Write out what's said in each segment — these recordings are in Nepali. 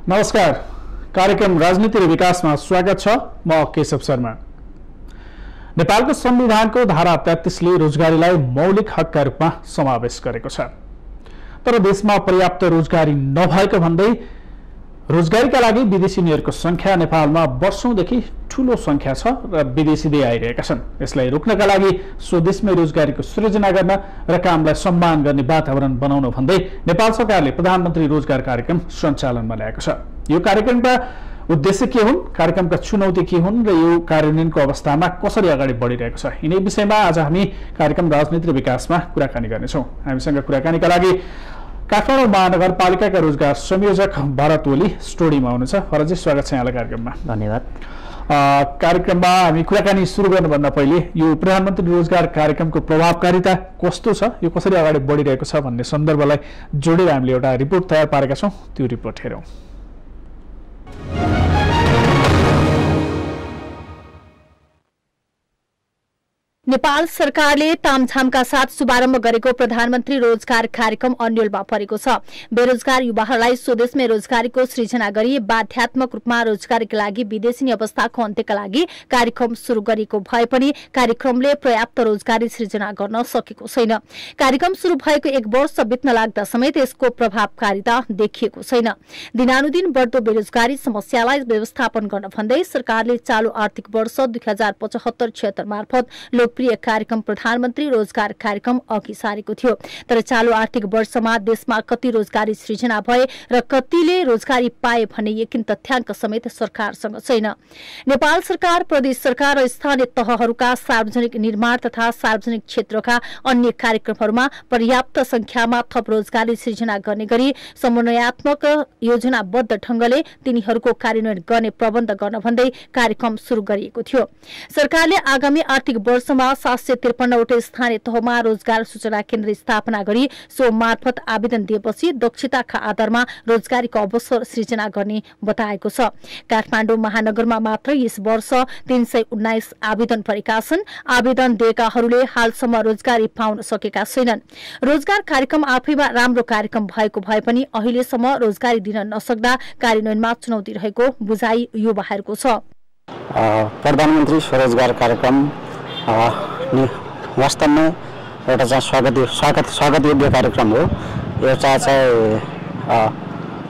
नमस्कार। कार्यक्रम राजनीति र विकासमा स्वागत छ। म केशव शर्मा। नेपालको संविधानको धारा 33 ले रोजगारीलाई मौलिक हकका रूपमा समावेश गरेको छ। तर देशमा पर्याप्त रोजगारी नभएको भन्दै रोजगारीका लागि विदेशीहरूको संख्या नेपालमा वर्षौंदेखि ठूलो संख्या छ र विदेशीले आइरहेका छन्। यसलाई रोक्नका लागि स्वदेशमै रोजगारीको सृजना गर्न र कामलाई सम्मान गर्ने वातावरण बनाउन भन्दै नेपाल सरकारले प्रधानमन्त्री रोजगार कार्यक्रम सञ्चालनमा ल्याएको छ। यो कार्यक्रमका उद्देश्य के हुन्, कार्यक्रमका चुनौती के हुन् र यो कार्यान्वयनको अवस्थामा कसरी अगाडि बढिरहेको छ, यिनै विषयमा आज हामी कार्यक्रम राजनीति र विकासमा कुराकानी गर्नेछौँ। हामीसँग कुराकानीका लागि काठमाडौँ महानगरपालिकाका रोजगार संयोजक भरत ओली स्टुडियोमा हुनुहुन्छ। भरतजी, स्वागत छ यहाँलाई कार्यक्रममा। धन्यवाद। कार्यक्रममा हामी कुराकानी सुरु गर्नुभन्दा पहिले यो प्रधानमन्त्री रोजगार कार्यक्रमको प्रभावकारिता कस्तो छ, यो कसरी अगाडि बढिरहेको छ भन्ने सन्दर्भलाई जोडेर हामीले एउटा रिपोर्ट तयार पारेका छौँ। त्यो रिपोर्ट हेरौँ। नेपाल सरकारले तामझामका साथ शुभारम्भ गरेको प्रधानमन्त्री रोजगार कार्यक्रम अन्यलमा परेको छ। बेरोजगार युवाहरूलाई स्वदेशमै रोजगारीको सृजना गरी बाध्यात्मक रूपमा रोजगारीका लागि विदेशी अवस्थाको अन्त्यका लागि कार्यक्रम शुरू गरिएको भए पनि कार्यक्रमले पर्याप्त रोजगारी सृजना गर्न सकेको छैन। कार्यक्रम शुरू भएको 1 वर्ष बित्न लाग्दा समेत यसको प्रभावकारिता देखिएको छैन। दिनानुदिन बढ्दो बेरोजगारी समस्यालाई व्यवस्थापन गर्न भन्दै सरकारले चालू आर्थिक वर्ष 2075-76 मार्फत लोकप्रिय कार्यक्रम प्रधानमन्त्री रोजगार कार्यक्रम अघि सारेको थियो। तर चालू आर्थिक वर्षमा देशमा कति रोजगारी सृजना भए र कतिले रोजगारी पाए भन्ने यकिन तथ्याङ्क समेत सरकारसँग छैन। नेपाल सरकार, प्रदेश सरकार र स्थानीय तहहरूका सार्वजनिक निर्माण तथा सार्वजनिक क्षेत्रका अन्य कार्यक्रमहरूमा पर्याप्त संख्यामा थप रोजगारी सृजना गर्ने गरी समन्वयात्मक योजनाबद्ध ढंगले तिनीहरूको कार्यान्वयन गर्ने प्रबन्ध गर्न भन्दै कार्यक्रम शुरू गरिएको थियो। सरकारले आगामी आर्थिक वर्षमा 753वटै स्थानीय तहमा रोजगार सूचना केन्द्र स्थापना गरी सो मार्फत आवेदन दिएपछि दक्षताका आधारमा रोजगारीको अवसर सृजना गर्ने बताएको छ। काठमाडौँ महानगरमा मात्र यस वर्ष 319 आवेदन परेका छन्। आवेदन दिएकाहरूले हालसम्म रोजगारी पाउन सकेका छैनन्। रोजगार कार्यक्रम आफैमा राम्रो कार्यक्रम भएको भए पनि अहिलेसम्म रोजगारी दिन नसक्दा कार्यान्वयनमा चुनौती रहेको बुझाइ युवाहरूको छ। प्रधानमन्त्री स्वरोजगार कार्यक्रम वास्तवमा एउटा चाहिँ स्वागत योग्य कार्यक्रम हो। एउटा चाहिँ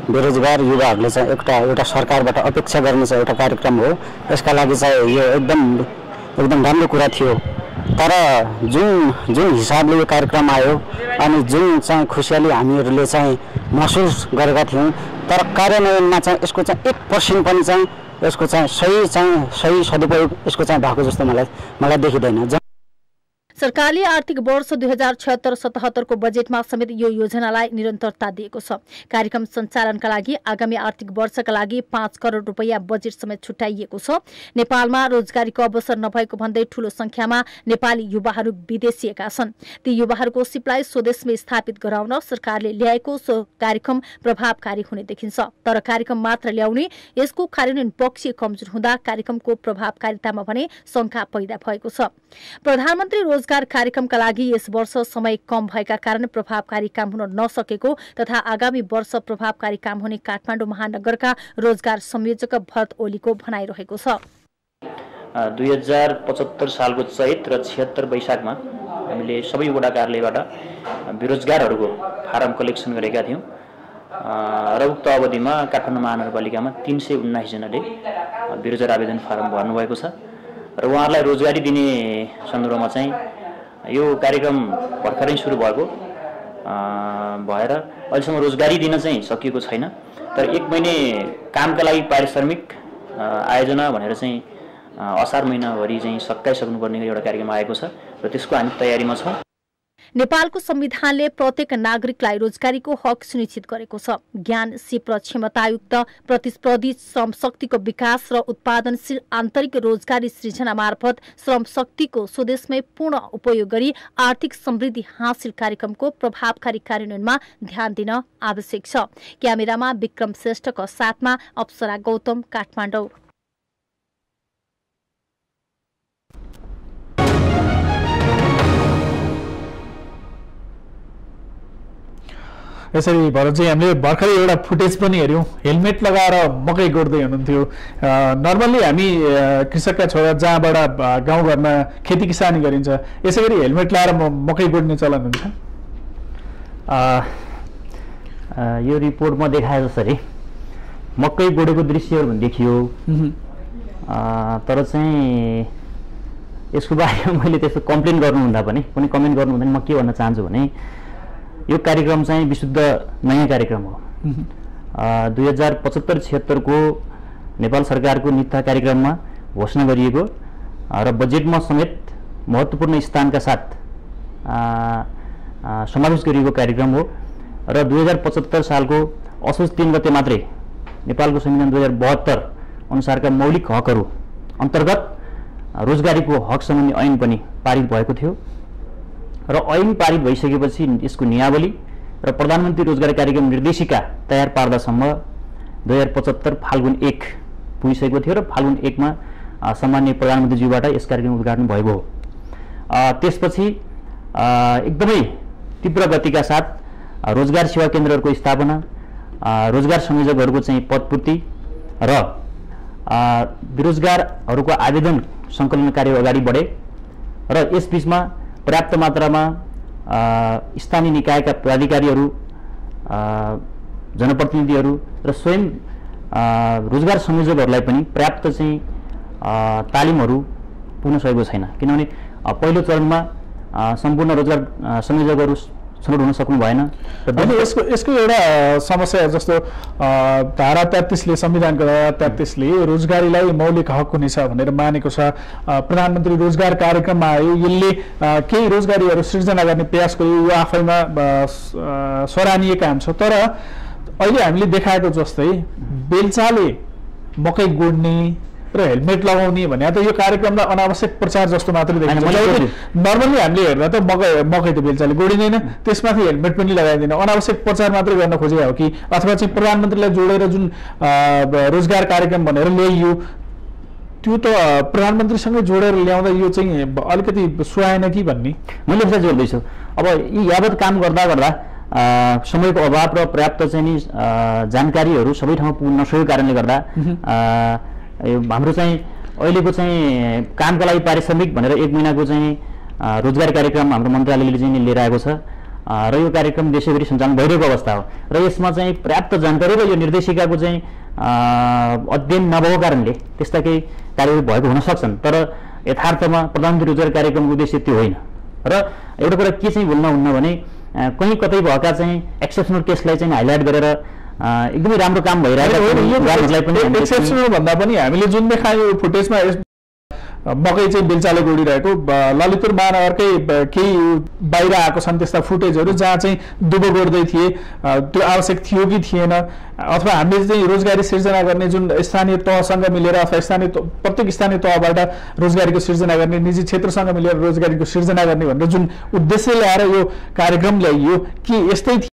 बेरोजगार युवाहरूले चाहिँ एउटा सरकारबाट अपेक्षा गर्ने चाहिँ एउटा कार्यक्रम हो। यसका लागि चाहिँ यो एकदम राम्रो कुरा थियो। तर जुन हिसाबले यो कार्यक्रम आयो अनि जुन चाहिँ खुसियाली हामीहरूले चाहिँ महसुस गरेका थियौँ, तर कार्यान्वयनमा चाहिँ यसको चाहिँ 1% पनि चाहिँ यसको चाहिँ सही सदुपयोग यसको चाहिँ भएको जस्तो मलाई देखिँदैन। सरकारले आर्थिक वर्ष 2076-77 को बजेटमा समेत यो योजनालाई निरन्तरता दिएको छ। कार्यक्रम सञ्चालनका लागि आगामी आर्थिक वर्षका लागि 5 करोड रुपैयाँ बजेट समेत छुट्याइएको छ। नेपालमा रोजगारीको अवसर नभएको भन्दै ठूलो संख्यामा नेपाली युवाहरू विदेशिएका छन्। ती युवाहरूको सिपलाई स्वदेशमै स्थापित गराउन सरकारले ल्याएको सो कार्यक्रम प्रभावकारी हुने देखिन्छ। तर कार्यक्रम मात्र ल्याउने, यसको कार्यान्वयन पक्ष कमजोर हुँदा कार्यक्रमको प्रभावकारितामा भने शंका पैदा भएको छ। प्रधानमन्त्री रोजगार कार्यक्रमका लागि यस वर्ष समय कम भएका कारण प्रभावकारी काम हुन नसकेको तथा आगामी वर्ष प्रभावकारी काम हुने काठमाडौँ महानगरका रोजगार संयोजक भरत ओलीको भनाइरहेको छ। 2075 सालको चैत र 76 वैशाखमा हामीले सबै वडा कार्यालयबाट बेरोजगारहरूको फारम कलेक्सन गरेका थियौँ र उक्त अवधिमा काठमाडौँ महानगरपालिकामा 319 जनाले बेरोजगार आवेदन फारम भर्नुभएको छ र उहाँहरूलाई रोजगारी दिने सन्दर्भमा चाहिँ यो कार्यक्रम भर्खरै सुरु भएको भएर अहिलेसम्म रोजगारी दिन चाहिँ सकिएको छैन। तर 1 महिने कामका लागि पारिश्रमिक आयोजना भनेर चाहिँ असार महिनाभरि चाहिँ सकाइसक्नुपर्ने एउटा कार्यक्रम आएको छ र त्यसको हामी तयारीमा छौँ। नेपालको संविधानले प्रत्येक नागरिकलाई रोजगारीको हक सुनिश्चित गरेको छ। ज्ञान, सिप र क्षमतायुक्त प्रतिस्पर्धी श्रम शक्तिको विकास र उत्पादनशील आन्तरिक रोजगारी सृजना मार्फत श्रम शक्तिको स्वदेशमै पूर्ण उपयोग गरी आर्थिक समृद्धि हासिल कार्यक्रमको प्रभावकारी कार्यान्वयनमा ध्यान दिन आवश्यक छ। क्यामेरामा विक्रम श्रेष्ठको साथमा अप्सरा गौतम, काठमाडौँ। यसरी भएर चाहिँ हामीले भर्खरै एउटा फुटेज पनि हेऱ्यौँ, हेलमेट लगाएर मकै गोड्दै हुनुहुन्थ्यो। नर्मल्ली हामी कृषकका छोरा जहाँबाट गाउँघरमा खेती किसानी गरिन्छ यसै गरी हेलमेट लगाएर मकै गोड्ने चलन हुन्छ। यो रिपोर्टमा देखाए जसरी मकै गोडेको दृश्यहरू देखियो, तर चाहिँ यसको बारेमा मैले त्यस्तो कम्प्लेन गर्नुहुँदा पनि कुनै कमेन्ट गर्नुहुँदा म के भन्न चाहन्छु भने यो कार्यक्रम चाहिँ विशुद्ध नयाँ कार्यक्रम हो। 2075-76 को नेपाल सरकारको नीति कार्यक्रममा घोषणा गरिएको र बजेटमा समेत महत्त्वपूर्ण स्थानका साथ समावेश गरिएको कार्यक्रम हो र 2075 सालको असोज 3 गते मात्रै नेपालको संविधान 2072 अनुसारका मौलिक हकहरू अन्तर्गत रोजगारीको हक सम्बन्धी ऐन पनि पारित भएको थियो र ऐन पारित भइसकेपछि यसको नियावली र प्रधानमन्त्री रोजगार कार्यक्रम निर्देशिका तयार पार्दासम्म 2075 फाल्गुन 1 पुगिसकेको थियो र फाल्गुन 1 मा सामान्य प्रधानमन्त्रीज्यूबाट यस कार्यक्रम उद्घाटन भएको हो। त्यसपछि एकदमै तीव्र गतिका साथ रोजगार सेवा केन्द्रहरूको स्थापना, रोजगार संयोजकहरूको चाहिँ पदपूर्ति र बेरोजगारहरूको आवेदन सङ्कलन कार्य अगाडि बढे र यस बीचमा पर्याप्त मात्रामा स्थानीय निकायका पदाधिकारीहरू, जनप्रतिनिधिहरू र स्वयं रोजगार संयोजकहरूलाई पनि पर्याप्त चाहिँ तालिमहरू पुग्न सकेको छैन, किनभने पहिलो चरणमा सम्पूर्ण रोजगार संयोजकहरू छनौट हुन सक्नु भएन। यसको एउटा समस्या जस्तो धारा 33ले संविधानको धारा 33ले रोजगारीलाई मौलिक हक हुनेछ भनेर मानेको छ। प्रधानमन्त्री रोजगार कार्यक्रममा आयो, यसले केही रोजगारीहरू सृजना गर्ने प्रयास गर्यो, यो आफैमा सराहनीय काम छ। तर अहिले हामीले देखाएको जस्तै बेलचाले मकै गोड्ने र हेलमेट लगाउने भने त यो कार्यक्रमलाई अनावश्यक प्रचार जस्तो मात्रै देखिन्छ। नर्मल्ली हामीले हेर्दा त मकै त बेलचाले गोडिँदैन, त्यसमाथि हेलमेट पनि लगाइँदैन, अनावश्यक प्रचार मात्रै गर्न खोजेको हो कि अथवा चाहिँ प्रधानमन्त्रीलाई जोडेर जुन रोजगार कार्यक्रम भनेर ल्याइयो त्यो त प्रधानमन्त्रीसँगै जोडेर ल्याउँदा यो चाहिँ अलिकति सुहाएन कि भन्ने मैले यसलाई जोड्दैछु। अब यी यावत काम गर्दा गर्दा समयको अभाव र पर्याप्त चाहिँ नि जानकारीहरू सबै ठाउँमा पुग्न नसकेको कारणले गर्दा हाम्रो चाहिँ अहिलेको चाहिँ कामका लागि पारिश्रमिक भनेर 1 महिनाको चाहिँ रोजगार कार्यक्रम हाम्रो मन्त्रालयले चाहिँ लिएर आएको छ र यो कार्यक्रम देशैभरि सञ्चालन भइरहेको अवस्था हो र यसमा चाहिँ पर्याप्त जानकारी र यो निर्देशिकाको चाहिँ अध्ययन नभएको कारणले त्यस्ता केही कार्यहरू भएको हुन सक्छन्, तर यथार्थमा प्रधानमन्त्री रोजगार कार्यक्रमको उद्देश्य त्यो होइन। र एउटा कुरा के चाहिँ भुल्न हुन्न भने कहीँ कतै भएका चाहिँ एक्सेप्सनल केसलाई चाहिँ हाइलाइट गरेर एकदमै राम्रो काम भइरहेको एक्सेप्सनल भन्दा पनि हामीले जुन देखायो फुटेजमा मकै चाहिँ बेलचाले गोडिरहेको ललितपुर महानगरकै केही बाहिर आएको छन् त्यस्ता फुटेजहरू जहाँ चाहिँ दुबो गोड्दै थिए, त्यो आवश्यक थियो कि थिएन, अथवा हामीले चाहिँ रोजगारी सिर्जना गर्ने जुन स्थानीय तहसँग मिलेर अथवा प्रत्येक स्थानीय तहबाट रोजगारीको सिर्जना गर्ने, निजी क्षेत्रसँग मिलेर रोजगारीको सिर्जना गर्ने भनेर जुन उद्देश्य ल्याएर यो कार्यक्रम ल्याइयो कि यस्तै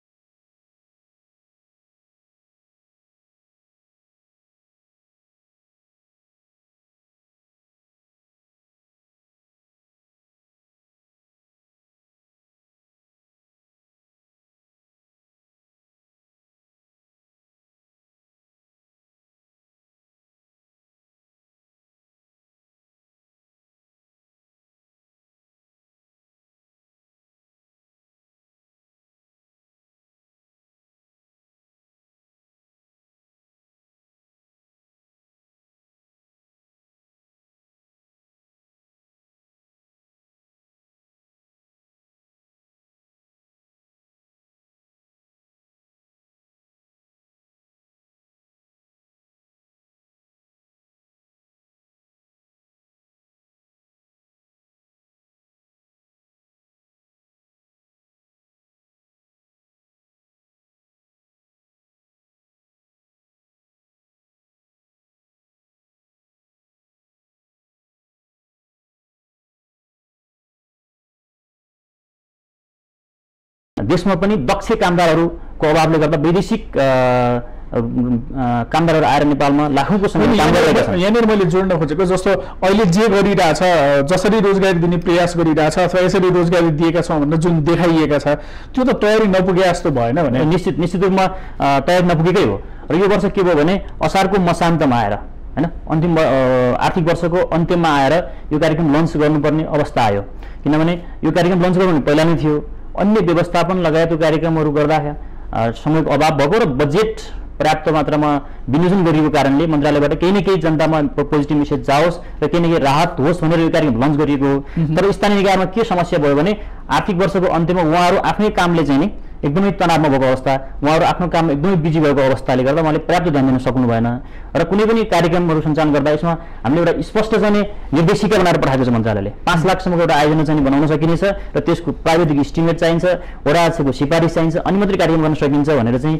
देशमा पनि दक्ष कामदारहरूको अभावले गर्दा वैदेशिक कामदारहरू आएर नेपालमा लाखौँको सङ्ख्यामा काम गरिरहेका छन्। यहाँनिर मैले जोड्न खोजेको जस्तो अहिले जे गरिरहेछ, जसरी रोजगारी दिने प्रयास गरिरहेछ अथवा यसरी रोजगारी दिएका छौँ भनेर जुन देखाइएका छ त्यो त तयारी नपुगे जस्तो भएन भने? निश्चित रूपमा तयारी नपुगेकै हो। र यो वर्ष के भयो भने असारको मसान्तमा आएर हैन अन्तिम आर्थिक वर्षको अन्त्यमा आएर यो कार्यक्रम लन्च गर्नुपर्ने अवस्था आयो। किनभने यो कार्यक्रम लन्च गर्नु पहिला नै थियो, अन्य व्यवस्थापन लगायतको कार्यक्रमहरू गर्दा समयको अभाव भएको र बजेट पर्याप्त मात्रामा विनियोजन गरिएको कारणले मन्त्रालयबाट केही न केही जनतामा पोजिटिभ मेसेज जाओस् र केही न केही राहत होस् भनेर यो कार्यक्रम लन्च गरिएको हो। तर स्थानीय निकायमा के समस्या भयो भने आर्थिक वर्षको अन्त्यमा उहाँहरू आफ्नै कामले चाहिँ नि एकदमै तनावमा भएको अवस्था, उहाँहरू आफ्नो काम एकदमै बिजी भएको अवस्थाले गर्दा उहाँले पर्याप्त ध्यान दिन सक्नु भएन। र कुनै पनि कार्यक्रमहरू सञ्चालन गर्दा यसमा हामीले एउटा स्पष्ट चाहिँ निर्देशिका बनाएर पठाएको छ मन्त्रालयले। 5 लाखसम्मको एउटा आयोजना चाहिँ बनाउन सकिनेछ र त्यसको प्राविधिक इस्टिमेट चाहिन्छ, वडाको सिफारिस चाहिन्छ, अनि मात्रै कार्यक्रम गर्न सकिन्छ भनेर चाहिँ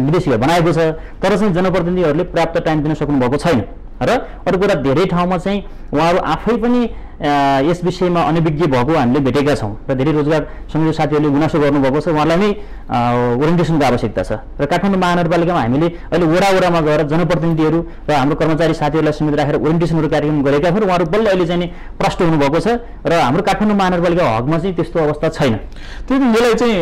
निर्देशिका बनाएको छ। तर चाहिँ जनप्रतिनिधिहरूले पर्याप्त टाइम दिन सक्नु भएको छैन। र अर्को कुरा धेरै ठाउँमा चाहिँ उहाँहरू आफै पनि यस विषयमा अनभिज्ञ भएको हामीले भेटेका छौँ र धेरै रोजगार संयोजक साथीहरूले गुनासो गर्नुभएको छ। उहाँलाई नै ओरिएन्टेसनको आवश्यकता छ। र काठमाडौँ महानगरपालिकामा हामीले अहिले वडामा गएर जनप्रतिनिधिहरू र हाम्रो कर्मचारी साथीहरूलाई समेत राखेर ओरिएन्टेसनहरू कार्यक्रम गरेका छौँ र उहाँहरू बल्ल अहिले चाहिँ प्रष्ट हुनुभएको छ। र हाम्रो काठमाडौँ महानगरपालिका हकमा चाहिँ त्यस्तो अवस्था छैन। त्यही यसलाई चाहिँ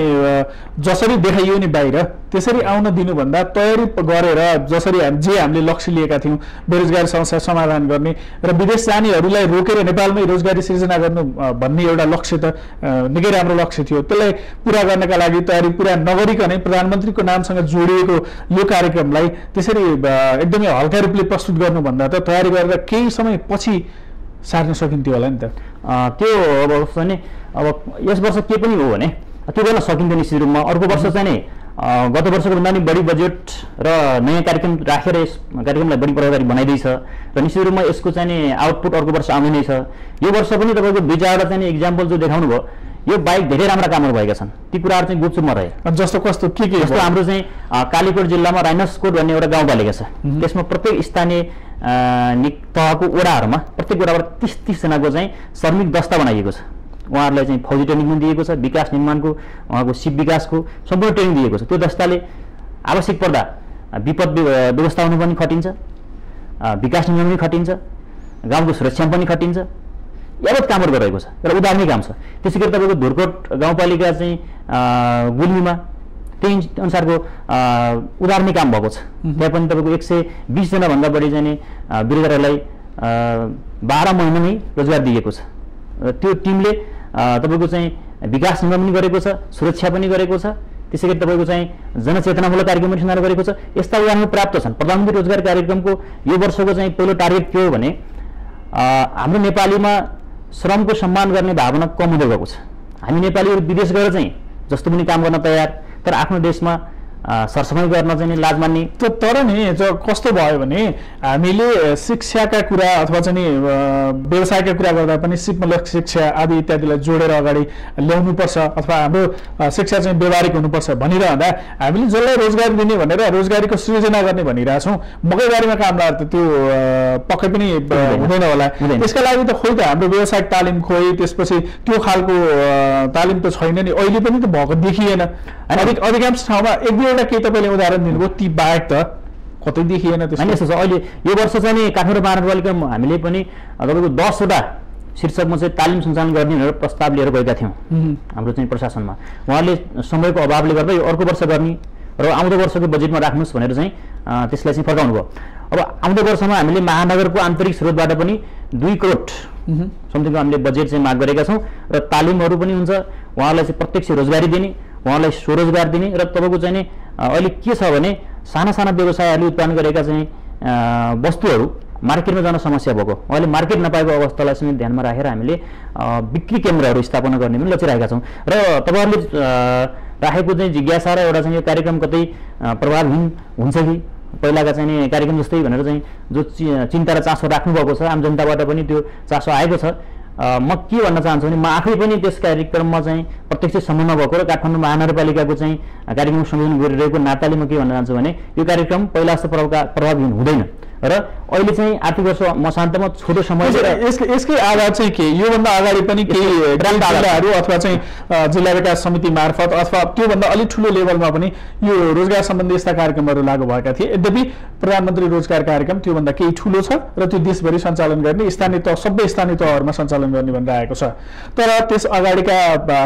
जसरी देखाइयो नि बाहिर त्यसरी आउन दिनुभन्दा तयारी गरेर जसरी हामीले लक्ष्य लिएका थियौँ बेरोजगारी समस्या समाधान गर्ने र विदेश जानेहरूलाई रोकेर नेपालमै रोजगारी सिर्जना गर्नु भन्ने एउटा लक्ष्य त निकै राम्रो लक्ष्य थियो। त्यसलाई पुरा गर्नका लागि तयारी पुरा नगरिकनै प्रधानमन्त्रीको नामसँग जोडिएको यो कार्यक्रमलाई त्यसरी एकदमै हल्का रूपले प्रस्तुत गर्नुभन्दा त तयारी गरेर केही समय पछि सार्न सकिन्थ्यो होला नि त। त्यो अब चाहिँ अब यस वर्ष के पनि हो भने त्यो गर्न सकिन्थ्यो निश्चित रूपमा। अर्को वर्ष चाहिँ नि गत वर्षको भन्दा पनि बढी बजेट र नयाँ कार्यक्रम राखेर यस कार्यक्रमलाई बढी प्रभावकारी बनाइदिएछ र निश्चित रूपमा यसको चाहिँ नि आउटपुट अर्को वर्ष आउने नै छ। यो वर्ष पनि तपाईँको 2-4वटा चाहिँ इक्जाम्पल जो देखाउनु भयो यो बाहेक धेरै राम्रा कामहरू भएका छन्। ती कुराहरू चाहिँ गुपचुपमा रहे। जस्तो कस्तो के जस्तो हाम्रो चाहिँ कालीकोट जिल्लामा राइनसकोट भन्ने एउटा गाउँपालिका छ। त्यसमा प्रत्येक स्थानीय तहको वडाहरूमा प्रत्येक वडाबाट 30 जनाको चाहिँ श्रमिक दस्ता बनाइएको छ। उहाँहरूलाई चाहिँ फौजी ट्रेनिङ पनि दिएको छ, विकास निर्माणको उहाँको सिप विकासको सम्पूर्ण ट्रेनिङ दिएको छ। त्यो दस्ताले आवश्यक पर्दा विपद व्यवस्थापन पनि खटिन्छ, विकास निर्माण पनि खटिन्छ, गाउँको सुरक्षा पनि खटिन्छ, यावत कामहरू गरिरहेको छ र उदाहरणै काम छ। त्यसै गरी तपाईँको धुर्कोट गाउँपालिका चाहिँ गुल्मीमा त्यही अनुसारको उदाहरणै काम भएको छ। त्यहाँ पनि तपाईँको 120 जनाभन्दा बढी चाहिँ बेरोजगारहरूलाई 12 महिना नै रोजगार दिएको छ। त्यो टिमले तपाईँको चाहिँ विकास निर्माण पनि गरेको छ, सुरक्षा पनि गरेको छ, त्यसै गरी तपाईँको चाहिँ जनचेतनामूलक कार्यक्रम पनि सञ्चालन गरेको छ। यस्ता उदाहरणहरू पर्याप्त छन्। प्रधानमन्त्री रोजगार कार्यक्रमको यो वर्षको चाहिँ पहिलो टार्गेट के हो भने हाम्रो नेपालीमा श्रमको सम्मान गर्ने भावना कम हुँदै गएको छ। हामी नेपालीहरू विदेश गएर चाहिँ जस्तो पनि काम गर्न तयार, तर आफ्नो देशमा सरसफाइ गर्न चाहिँ लाज मान्ने। तर नि कस्तो भयो भने हामीले शिक्षाका कुरा अथवा चाहिँ व्यवसायका कुरा गर्दा पनि सिपमूलक शिक्षा आदि इत्यादिलाई जोडेर अगाडि ल्याउनुपर्छ अथवा हाम्रो शिक्षा चाहिँ व्यवहारिक हुनुपर्छ भनिरहँदा हामीले जसलाई रोजगारी दिने भनेर रोजगारीको सृजना गर्ने भनिरहेछौँ। मकैबारीमा काम लाग्दा त्यो पक्कै पनि हुँदैन होला। त्यसका लागि त खोइ त हाम्रो व्यवसायिक तालिम खोइ, त्यसपछि त्यो खालको तालिम त छैन नि, अहिले पनि त भएको देखिएन। अधिकांश ठाउँमा एक-दुईवटा केही तपाईँले उदाहरण दिनुभयो, ती बाहेक त कतै देखिएन। त्यस्तो छ। अहिले यो वर्ष चाहिँ नि काठमाडौँ महानगरपालिकामा हामीले पनि तपाईँको 10वटा शीर्षकमा चाहिँ तालिम सञ्चालन गर्ने भनेर प्रस्ताव लिएर गएका थियौँ हाम्रो चाहिँ प्रशासनमा। उहाँले समयको अभावले गर्दा यो अर्को वर्ष गर्ने र आउँदो वर्षको बजेटमा राख्नुहोस् भनेर चाहिँ त्यसलाई चाहिँ फर्काउनु भयो। अब आउँदो वर्षमा हामीले महानगरको आन्तरिक स्रोतबाट पनि 2 करोड समथिङको हामीले बजेट चाहिँ माग गरेका छौँ र तालिमहरू पनि हुन्छ। उहाँहरूलाई चाहिँ प्रत्यक्ष रोजगारी दिने, उहाँलाई स्वरोजगार दिने र तपाईँको चाहिँ नि अहिले के छ भने साना साना व्यवसायहरूले उत्पादन गरेका चाहिँ वस्तुहरू मार्केटमा जान समस्या भएको, उहाँले मार्केट नपाएको अवस्थालाई चाहिँ ध्यानमा राखेर हामीले बिक्री केन्द्रहरू स्थापना गर्ने पनि लचिरहेका छौँ। र तपाईँहरूले राखेको चाहिँ जिज्ञासा र एउटा चाहिँ यो कार्यक्रम कतै प्रभावहीन हुन्छ कि पहिलाका चाहिँ नि कार्यक्रम जस्तै भनेर चाहिँ जो चिन्ता र चासो राख्नुभएको छ आम जनताबाट पनि त्यो चासो आएको छ। म के भन्न चाहन्छु भने म आफै पनि त्यस कार्यक्रममा चाहिँ प्रत्यक्ष संलग्न भएको र काठमाडौँ महानगरपालिकाको चाहिँ कार्यक्रम संयोजन गरिरहेको नाताले म के भन्न चाहन्छु भने यो कार्यक्रम पहिला जस्तो प्रभावहीन हुँदैन र अहिले चाहिँ आर्थिक वर्ष मसान्तमा छोटो समय यसकै आधार चाहिँ के योभन्दा अगाडि पनि केही जिल्लाहरू अथवा चाहिँ जिल्ला विकास समिति मार्फत अथवा त्योभन्दा अलिक ठुलो लेभलमा पनि यो रोजगार सम्बन्धी यस्ता कार्यक्रमहरू लागू भएका थिए। यद्यपि प्रधानमन्त्री रोजगार कार्यक्रम त्योभन्दा केही ठुलो छ र त्यो देशभरि सञ्चालन गर्ने स्थानीय तह सबै स्थानीय तहहरूमा सञ्चालन गर्ने भनेर आएको छ। तर त्यस अगाडिका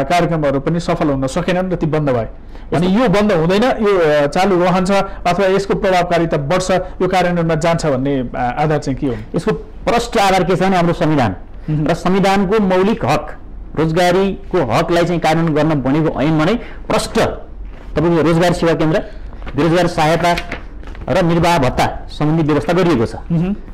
कार्यक्रमहरू पनि सफल हुन सकेनन् र ती बन्द भए। अनि यो बन्द हुँदैन, यो चालू रहन्छ अथवा यसको प्रभावकारिता बढ्छ, यो कार्यान्वयनमा जान्छ भन्ने आधार चाहिँ के हो? यसको प्रष्ट आधार के छ भने हाम्रो संविधान र संविधानको मौलिक हक रोजगारीको हकलाई चाहिँ कार्यान्वयन गर्न बनेको ऐन भने प्रष्ट तपाईँको रोजगार सेवा केन्द्र, बेरोजगार सहायता र निर्वाह भत्ता सम्बन्धी व्यवस्था गरिएको छ।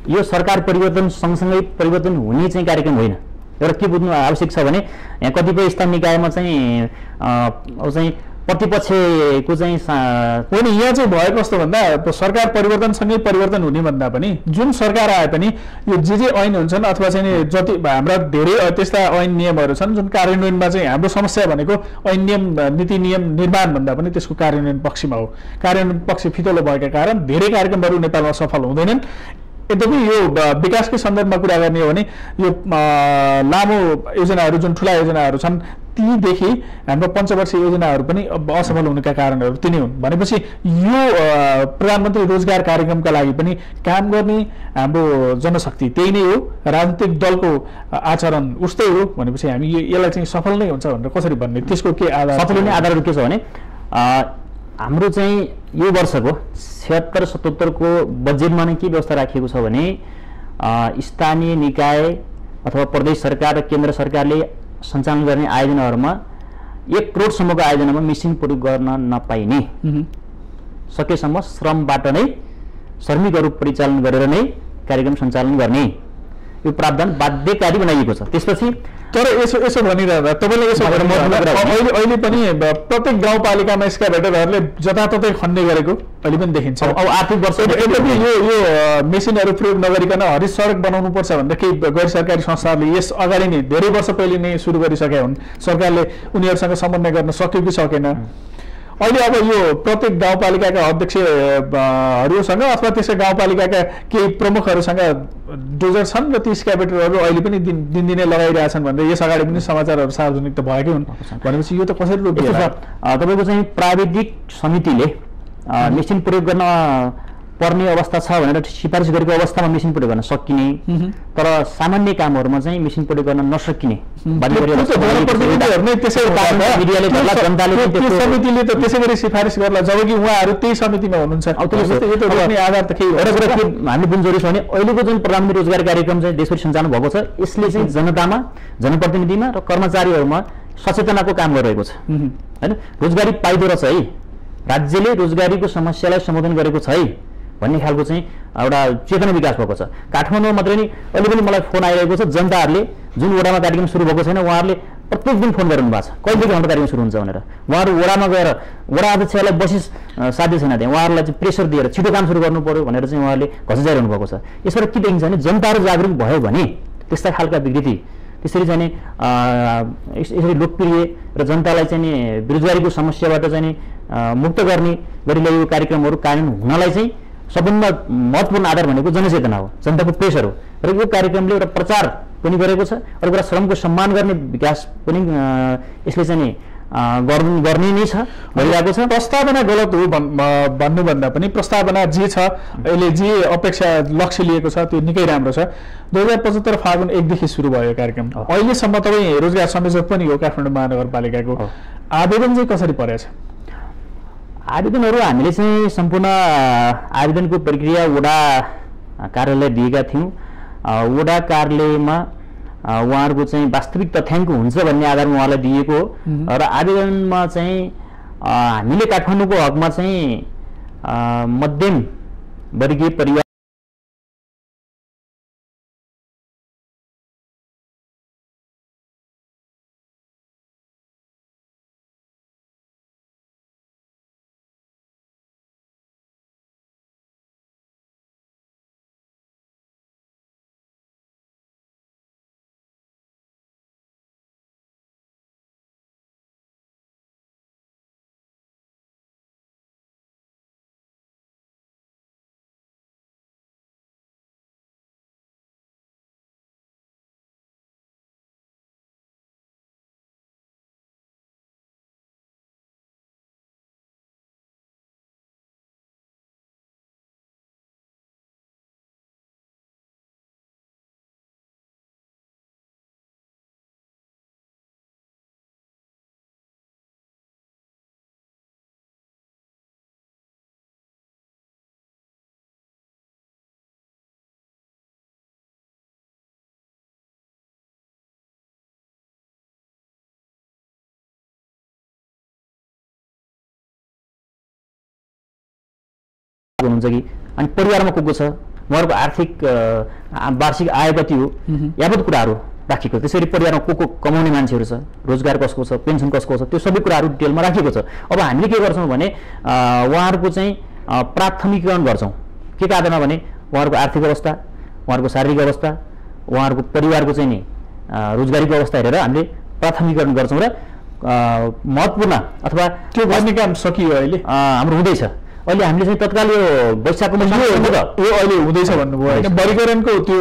यो सरकार परिवर्तन सँगसँगै परिवर्तन हुने चाहिँ कार्यक्रम होइन। एउटा के बुझ्नु आवश्यक छ भने यहाँ कतिपय स्थानीय निकायमा चाहिँ प्रतिपक्षको चाहिँ होइन, यहाँ चाहिँ भएको कस्तो भन्दा सरकार परिवर्तनसँगै परिवर्तन हुने भन्दा पनि जुन सरकार आए पनि यो जे ऐन हुन्छन् अथवा चाहिँ जति हाम्रा धेरै त्यस्ता ऐन नियमहरू छन् जुन कार्यान्वयनमा चाहिँ हाम्रो समस्या भनेको ऐन नियम नीति नियम निर्माण भन्दा पनि त्यसको कार्यान्वयन पक्षमा हो। कार्यान्वयन पक्ष फितलो भएका कारण धेरै कार्यक्रमहरू नेपालमा सफल हुँदैनन्। यद्यपि यो विकासकै सन्दर्भमा कुरा गर्ने हो भने यो लामो योजनाहरू जुन ठुला योजनाहरू छन् तीदेखि हाम्रो पञ्चवर्षीय योजनाहरू पनि असफल हुनुका कारणहरू तिनै हुन्। भनेपछि यो प्रधानमन्त्री रोजगार कार्यक्रमका लागि पनि काम गर्ने हाम्रो जनशक्ति त्यही नै हो, राजनीतिक दलको आचरण उस्तै हो भनेपछि हामी यसलाई चाहिँ सफल नै हुन्छ भनेर कसरी भन्ने? त्यसको के आधार? सफल हुने आधारहरू के छ भने हाम्रो चाहिँ यो वर्षको 76-77 को बजेटमा नै के व्यवस्था राखिएको छ भने स्थानीय निकाय अथवा प्रदेश सरकार र केन्द्र सरकारले सञ्चालन गर्ने आयोजनाहरूमा 1 करोडसम्मको आयोजनामा मेसिन प्रयोग गर्न नपाइने, सकेसम्म श्रमबाट नै श्रमिकहरू परिचालन गरेर नै कार्यक्रम सञ्चालन गर्ने यो प्रावधान बाध्यकारी बनाइएको छ। त्यसपछि तर यसो भनिरहँदा तपाईँले यसो अहिले पनि प्रत्येक गाउँपालिकामा एक्सकाभेटरहरूले जताततै खन्ने गरेको अहिले पनि देखिन्छ। अब आर्थिक वर्ष यद्यपि यो मेसिनहरू प्रयोग नगरिकन हरित सडक बनाउनु पर्छ भनेर केही गैर सरकारी संस्थाहरूले यस अगाडि नै धेरै वर्ष पहिले नै सुरु गरिसकेका हुन्। सरकारले उनीहरूसँग समन्वय गर्न सक्यो कि सकेन? अहिले अब यो प्रत्येक गाउँपालिकाका अध्यक्षहरूसँग अथवा त्यसै गाउँपालिकाका केही प्रमुखहरूसँग डोजर छन् र ती एक्सकाभेटरहरू अहिले पनि दिनदिनै लगाइरहेछन् भनेर यस अगाडि पनि समाचारहरू सार्वजनिक त भएकै हुन्। भनेपछि यो त कसरी रोकिन्छ? तपाईँको चाहिँ प्राविधिक समितिले मेसिन प्रयोग गर्न पर्ने अवस्था छ भनेर सिफारिस गरेको अवस्थामा मेसिन प्रयोग गर्न सकिने, तर सामान्य कामहरूमा चाहिँ मेसिन प्रयोग गर्न नसकिने समितिले त त्यसै गरी सिफारिस गर्ला जबकि उहाँहरू त्यही समितिमा हुनुहुन्छ। आधार त केही हामीले बुझ्नु जरुरी छ भने अहिलेको जुन प्रधानमन्त्री रोजगार कार्यक्रम चाहिँ देशभरि सञ्चालन भएको छ यसले चाहिँ जनतामा, जनप्रतिनिधिमा र कर्मचारीहरूमा सचेतनाको काम गरिरहेको छ हैन। रोजगारी पाइदो रहेछ है, राज्यले रोजगारीको समस्यालाई सम्बोधन गरेको छ है भन्ने खालको चाहिँ एउटा चेतना विकास भएको छ। काठमाडौँमा मात्रै नि अहिले पनि मलाई फोन आइरहेको छ, जनताहरूले जुन वडामा कार्यक्रम सुरु भएको छैन उहाँहरूले प्रत्येक दिन फोन गरिरहनु भएको छ कहिलेदेखि हाम्रो कार्यक्रम सुरु हुन्छ भनेर। उहाँहरू वडामा गएर वडा अध्यक्षलाई बसी साध्य छैन त्यहाँ, उहाँहरूलाई चाहिँ प्रेसर दिएर छिटो काम सुरु गर्नु पर्यो भनेर चाहिँ उहाँहरूले घचाइरहनु भएको छ। यसबाट के देखिन्छ भने जनताहरू जागरुक भयो भने त्यस्ता खालका विकृति त्यसरी चाहिँ यसरी लोकप्रिय र जनतालाई चाहिँ बेरोजगारीको समस्याबाट चाहिँ मुक्त गर्ने गरी ल्याइएको कार्यक्रमहरू कार्यान्वयन हुनलाई चाहिँ सबभन्दा महत्त्वपूर्ण आधार भनेको जनचेतना हो, जनताको प्रेसर हो। र यो कार्यक्रमले एउटा प्रचार पनि गरेको छ, अर्को कुरा श्रमको सम्मान गर्ने विकास पनि यसले चाहिँ गर्ने नै छ भइरहेको छ। प्रस्तावना गलत हो भन्नुभन्दा पनि प्रस्तावना जे छ यसले जे अपेक्षा लक्ष्य लिएको छ त्यो निकै राम्रो छ। 2075 फागुन 1 देखि सुरु भयो कार्यक्रम। अहिलेसम्म तपाईँ रोजगार संयोजक पनि हो काठमाडौँ महानगरपालिकाको, आवेदन चाहिँ कसरी परेछ? आवेदनहरू हामीले चाहिँ सम्पूर्ण आवेदनको प्रक्रिया वडा कार्यालय दिएका थियौँ। वडा कार्यालयमा उहाँहरूको चाहिँ वास्तविक तथ्याङ्क हुन्छ भन्ने आधारमा उहाँलाई दिएको हो र आवेदनमा चाहिँ हामीले काठमाडौँको हकमा चाहिँ मध्यम वर्गीय परिवार हुनुहुन्छ कि अनि परिवारमा को छ उहाँहरूको आर्थिक वार्षिक आय कति हो यावत कुराहरू राखेको त्यसरी परिवारमा को कमाउने मान्छेहरू छ रोजगार कसको छ पेन्सन कसको छ त्यो सबै कुराहरू डिटेलमा राखेको छ अब हामीले के गर्छौँ भने उहाँहरूको चाहिँ प्राथमिकीकरण गर्छौँ के आधारमा भने उहाँहरूको आर्थिक अवस्था उहाँहरूको शारीरिक अवस्था उहाँहरूको परिवारको चाहिँ नि रोजगारीको अवस्था हेरेर हामीले प्राथमिकीकरण गर्छौँ र महत्त्वपूर्ण अथवा त्यो गर्ने काम सकियो अहिले हाम्रो हुँदैछ अहिले हामीले चाहिँ तत्काल यो वैशाखको महिनामा यो अहिले हुँदैछ भन्नुभयो होइन वर्गीकरणको त्यो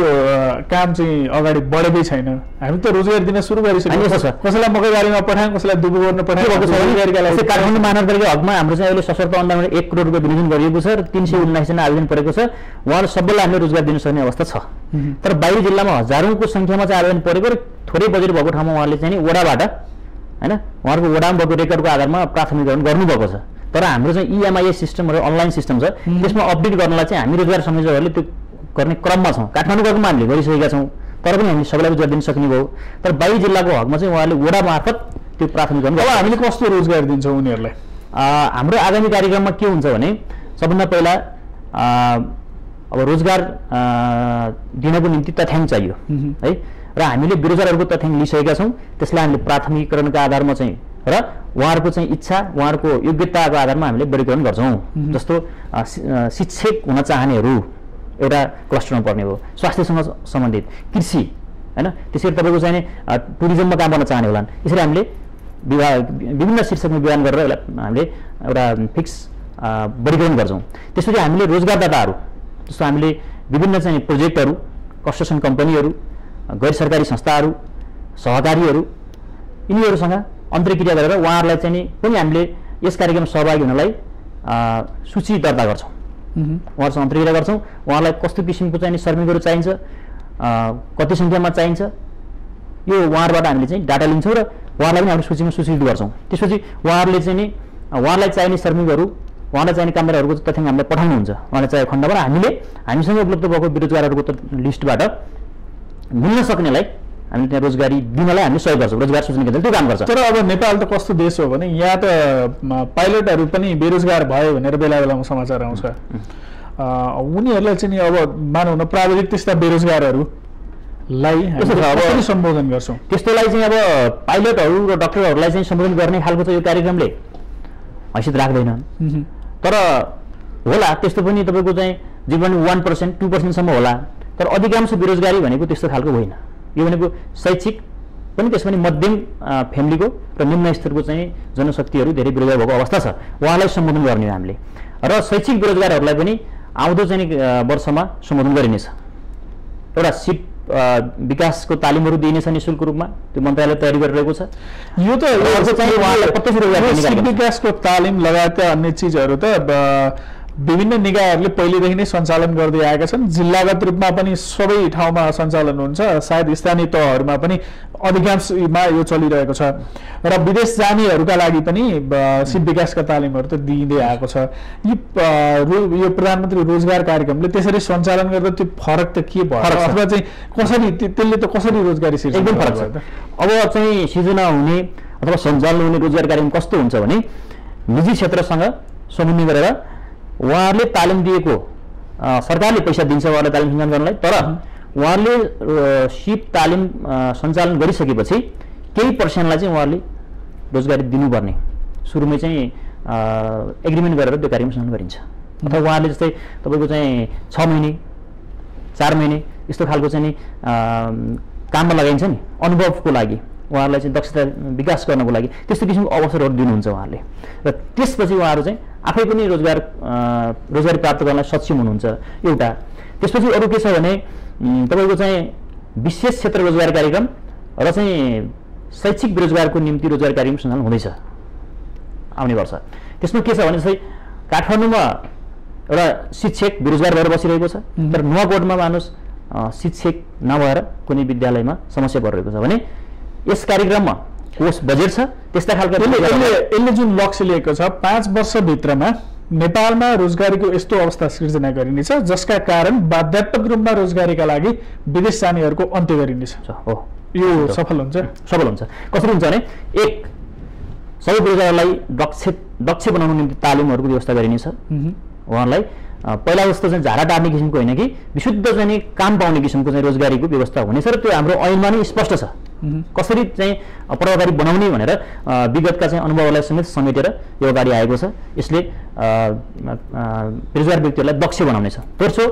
काम चाहिँ अगाडि बढेकै छैन हामी त रोजगार दिन सुरु गरिसक्यौँ कसैलाई मकैबारीमा पठायौँ कसैलाई दुबो गर्न पठायौँ काठमाडौँ महानगरपालिका हकमा हाम्रो चाहिँ अहिले सशर्त अनुदानबाट 1 करोड रुपियाँ विनियोजन गरिएको छ र 379 जना आवेदन परेको छ उहाँहरू सबैलाई हामीले रोजगार दिन सक्ने अवस्था छ तर बाहिरी जिल्लामा हजारौँको सङ्ख्यामा चाहिँ आवेदन परेको र थोरै बजेट भएको ठाउँमा उहाँले चाहिँ वडाबाट होइन उहाँहरूको वडामा भएको रेकर्डको आधारमा प्राथमिकीकरण गर्नुभएको छ तर हाम्रो चाहिँ EMIS सिस्टम र अनलाइन सिस्टम छ त्यसमा अपडेट गर्नलाई चाहिँ हामी रोजगार संयोजकहरूले त्यो गर्ने क्रममा छौँ काठमाडौँको हकमा हामीले गरिसकेका छौँ तर पनि हामी सबैलाई रोजगार दिन सक्ने भयो तर बाहिरी जिल्लाको हकमा चाहिँ उहाँले वडा मार्फत त्यो प्राथमिकीकरण अब हामीले कस्तो रोजगार दिन्छौँ उनीहरूलाई हाम्रो आगामी कार्यक्रममा के हुन्छ भने सबभन्दा पहिला अब रोजगार दिनको निम्ति तथ्याङ्क चाहियो है र हामीले बेरोजगारहरूको तथ्याङ्क लिइसकेका छौँ त्यसलाई हामीले प्राथमिकीकरणका आधारमा चाहिँ र उहाँहरूको चाहिँ इच्छा उहाँहरूको योग्यताको आधारमा हामीले वर्गीकरण गर्छौँ जस्तो शिक्षक हुन चाहनेहरू एउटा क्लस्टरमा पर्ने हो स्वास्थ्यसँग सम्बन्धित कृषि हैन त्यसरी तपाईँको चाहिँ टुरिज्ममा काम गर्न चाहने होलान् यसरी हामीले विभिन्न शीर्षकमा विभाजन गरेर हामीले एउटा फिक्स वर्गीकरण गर्छौँ त्यसपछि हामीले रोजगारदाताहरू जस्तो हामीले विभिन्न चाहिँ प्रोजेक्टहरू कन्स्ट्रक्सन कम्पनीहरू गैर सरकारी संस्थाहरू सहकारीहरू यिनीहरूसँग अन्तर्क्रिया गरेर उहाँहरूलाई चाहिँ पनि हामीले यस कार्यक्रममा सहभागी हुनलाई सूची दर्ता गर्छौँ उहाँहरूसँग अन्तर्क्रिया गर्छौँ उहाँलाई कस्तो किसिमको चाहिँ श्रमिकहरू चाहिन्छ कति सङ्ख्यामा चाहिन्छ यो उहाँहरूबाट हामीले चाहिँ डाटा लिन्छौँ र उहाँलाई पनि हामीले सूचीमा सूचित गर्छौँ त्यसपछि उहाँहरूले चाहिँ नि उहाँलाई चाहिने श्रमिकहरू उहाँलाई चाहिने कामदारहरूको तथ्याङ्क हामीलाई पठाउनुहुन्छ उहाँलाई चाहिएको खण्डमा हामीले हामीसँग उपलब्ध भएको बेरोजगारहरूको लिस्टबाट मिल्न सक्नेलाई हामी त्यहाँ रोजगारी दिनलाई हामीले सहयोग गर्छौँ रोजगार सूचना केन्द्रले त्यो काम गर्छ तर अब नेपाल त कस्तो देश हो भने यहाँ त पाइलटहरू पनि बेरोजगार भयो भनेर बेला बेलामा समाचार आउँछ उनीहरूलाई चाहिँ अब मानौ न प्राविधिक त्यस्ता बेरोजगारहरूलाई कसरी सम्बोधन गर्छौँ त्यस्तोलाई चाहिँ अब पाइलटहरू र डाक्टरहरूलाई चाहिँ सम्बोधन गर्ने खालको चाहिँ यो कार्यक्रमले हैसियत राख्दैन तर होला त्यस्तो पनि तपाईँको चाहिँ जीवन 1% 2% होला तर अधिकांश बेरोजगारी भनेको त्यस्तो खालको होइन यो भनेको शैक्षिक पनि त्यसमा मध्यम फ्यामिलीको र निम्न स्तरको चाहिँ जनशक्तिहरू धेरै बेरोजगार भएको अवस्था छ उहाँलाई सम्बोधन गर्ने हामीले र शैक्षिक बेरोजगारहरूलाई पनि आउँदो चाहिँ वर्षमा सम्बोधन गरिनेछ एउटा सिप विकासको तालिमहरू दिइनेछ निःशुल्क रूपमा त्यो मन्त्रालयले तयारी गरिरहेको छ यो त प्रत्यक्ष रोजगार विकासको तालिम लगायत अन्य चिजहरू त विभिन्न निकायहरूले पहिलेदेखि नै सञ्चालन गर्दै आएका छन् जिल्लागत रूपमा पनि सबै ठाउँमा सञ्चालन हुन्छ सायद स्थानीय तहहरूमा पनि अधिकांशमा यो चलिरहेको छ र विदेश जानेहरूका लागि पनि सिप विकासका तालिमहरू त दिइँदै आएको छ यो प्रधानमन्त्री रोजगार कार्यक्रमले त्यसरी सञ्चालन गर्दा त्यो फरक त के भयो अथवा चाहिँ कसरी त्यसले त कसरी रोजगारी सिर्जना एकदम फरक छ अब चाहिँ सिर्जना हुने अथवा सञ्चालन हुने रोजगार कार्यक्रम कस्तो हुन्छ भने निजी क्षेत्रसँग समन्वय गरेर उहाँहरूले तालिम दिएको सरकारले पैसा दिन्छ उहाँलाई तालिम सञ्चालन गर्नलाई तर उहाँहरूले सिप तालिम सञ्चालन गरिसकेपछि केही पर्सेन्टलाई चाहिँ उहाँहरूले रोजगारी दिनुपर्ने सुरुमै चाहिँ एग्रिमेन्ट गरेर त्यो कार्यक्रम सञ्चालन गरिन्छ अथवा उहाँहरूले जस्तै तपाईँको चाहिँ 6 महिने 4 महिने यस्तो खालको चाहिँ काममा लगाइन्छ नि अनुभवको लागि उहाँहरूलाई चाहिँ दक्षता विकास गर्नको लागि त्यस्तो किसिमको अवसरहरू दिनुहुन्छ उहाँहरूले र त्यसपछि उहाँहरू चाहिँ आफै पनि रोजगारी प्राप्त गर्नलाई सक्षम हुनुहुन्छ एउटा त्यसपछि अरू के छ भने तपाईँको चाहिँ विशेष क्षेत्र रोजगार कार्यक्रम र चाहिँ शैक्षिक बेरोजगारको निम्ति रोजगार कार्यक्रम सञ्चालन हुँदैछ आउने वर्ष त्यसमा के छ भने चाहिँ काठमाडौँमा एउटा शिक्षक बेरोजगार भएर बसिरहेको छ तर नुवाकोटमा मानुस शिक्षक नभएर कुनै विद्यालयमा समस्या परिरहेको छ भने यस कार्यक्रममा कोष बजेट छ त्यस्ता खालको यसले जुन लक्ष्य लिएको छ 5 वर्षभित्रमा नेपालमा रोजगारीको यस्तो अवस्था सिर्जना गरिनेछ जसका कारण बाध्यात्मक रूपमा रोजगारीका लागि विदेश जानेहरूको अन्त्य गरिनेछ हो यो सफल हुन्छ कसरी हुन्छ भने एक सबै बेरोजगारलाई दक्ष बनाउनु निम्ति तालिमहरूको व्यवस्था गरिनेछ उहाँलाई पहिला जस्तो चाहिँ झारा टार्ने किसिमको होइन कि विशुद्ध चाहिँ नि काम पाउने किसिमको चाहिँ रोजगारीको व्यवस्था हुनेछ र त्यो हाम्रो ऐनमा नै स्पष्ट छ कसरी चाहिँ प्रभावकारी बनाउने भनेर विगतका चाहिँ अनुभवलाई समेत समेटेर यो अगाडि आएको छ। यसले बेरोजगार व्यक्तिहरूलाई दक्ष बनाउनेछ। दोस्रो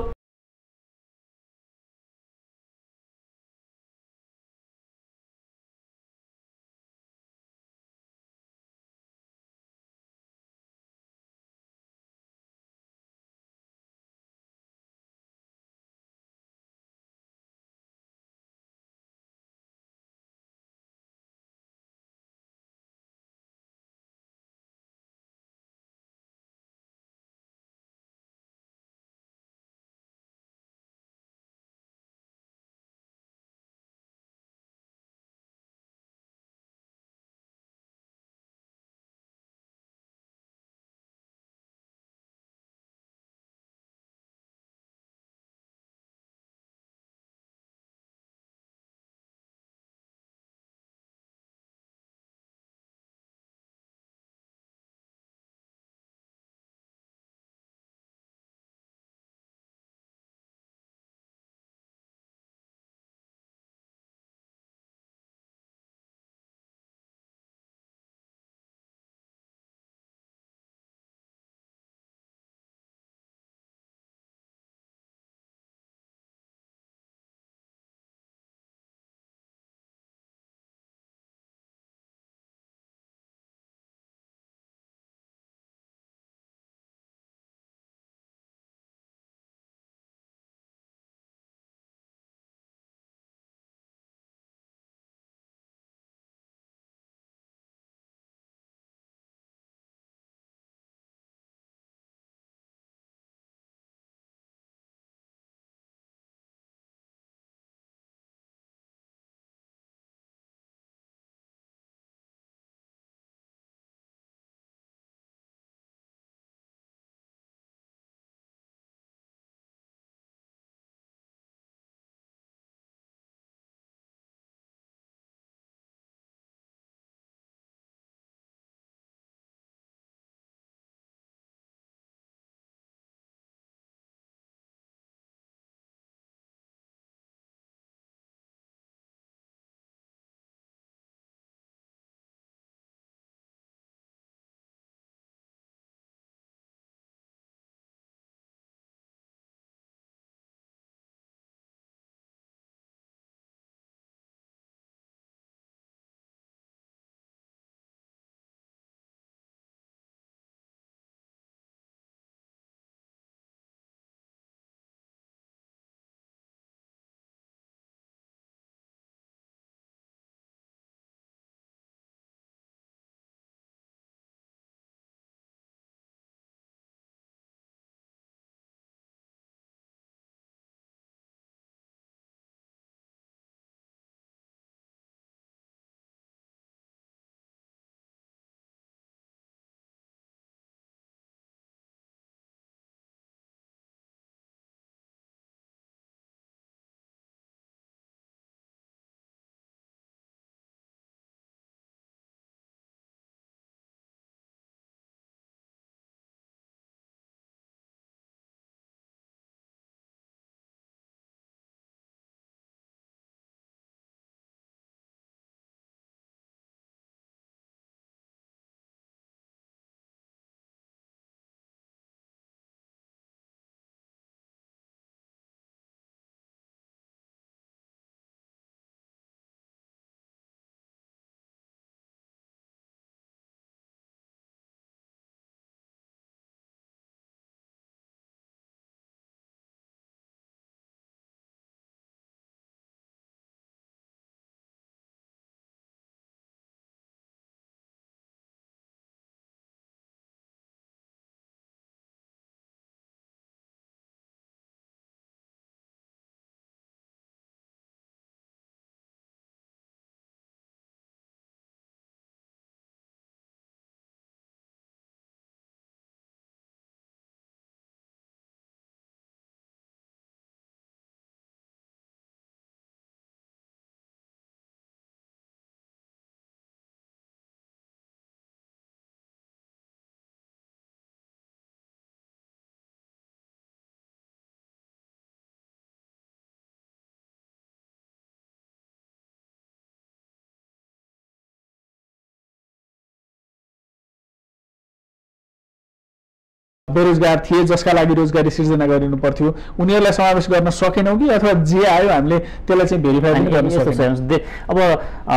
बेरोजगार थिए जसका लागि रोजगारी सिर्जना गरिनु पर्थ्यो उनीहरूलाई समावेश गर्न सकेनौँ कि अथवा जे आयो हामीले त्यसलाई चाहिँ भेरिफाई पनि गर्न सकेनौँ? अब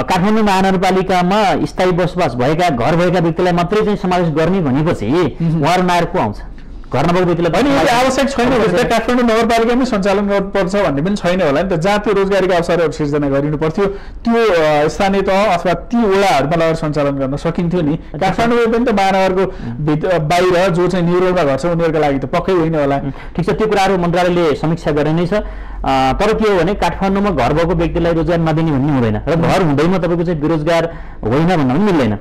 काठमाडौँ महानगरपालिकामा स्थायी बसोबास भएका घर भएका व्यक्तिलाई मात्रै चाहिँ समावेश गर्ने भनेपछि उहाँहरू नआएर को आउँछ? घर नभएको व्यक्तिलाई होइन, यो आवश्यक छैन भने त काठमाडौँ नगरपालिकामै सञ्चालन गर्नुपर्छ भन्ने पनि छैन होला नि त। जहाँ त्यो रोजगारीका अवसरहरू सिर्जना गरिनु पर्थ्यो त्यो स्थानीय तह अथवा ती वडाहरूमा लगेर सञ्चालन गर्न सकिन्थ्यो नि। काठमाडौँ पनि त महानगरको बाहिर जो चाहिँ न्युरोलमा घर छ उनीहरूको लागि त पक्कै होइन होला। ठिक छ, त्यो कुराहरू मन्त्रालयले समीक्षा गरे नै छ। तर के हो भने काठमाडौँमा घर भएको व्यक्तिलाई रोजगार नदिने भन्ने हुँदैन र घर हुँदैमा तपाईँको चाहिँ बेरोजगार होइन भन्न पनि मिल्दैन।